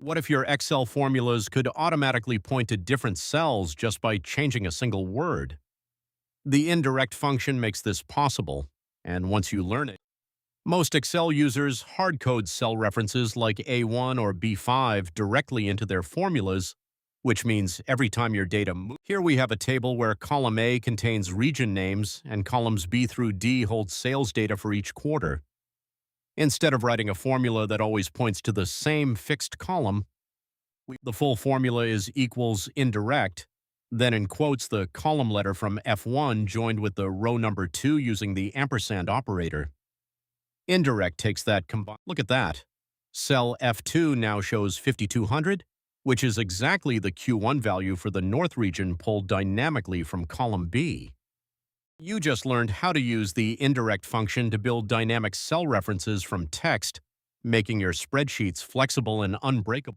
What if your Excel formulas could automatically point to different cells just by changing a single word? The indirect function makes this possible, and once you learn it, most Excel users hardcode cell references like A1 or B5 directly into their formulas, which means every time your data moves. Here we have a table where column A contains region names and columns B through D hold sales data for each quarter. Instead of writing a formula that always points to the same fixed column, the full formula is equals indirect, then in quotes the column letter from F1 joined with the row number 2 using the ampersand operator. Indirect takes that combined. Look at that. Cell F2 now shows 5200, which is exactly the Q1 value for the North region pulled dynamically from column B. You just learned how to use the indirect function to build dynamic cell references from text, making your spreadsheets flexible and unbreakable.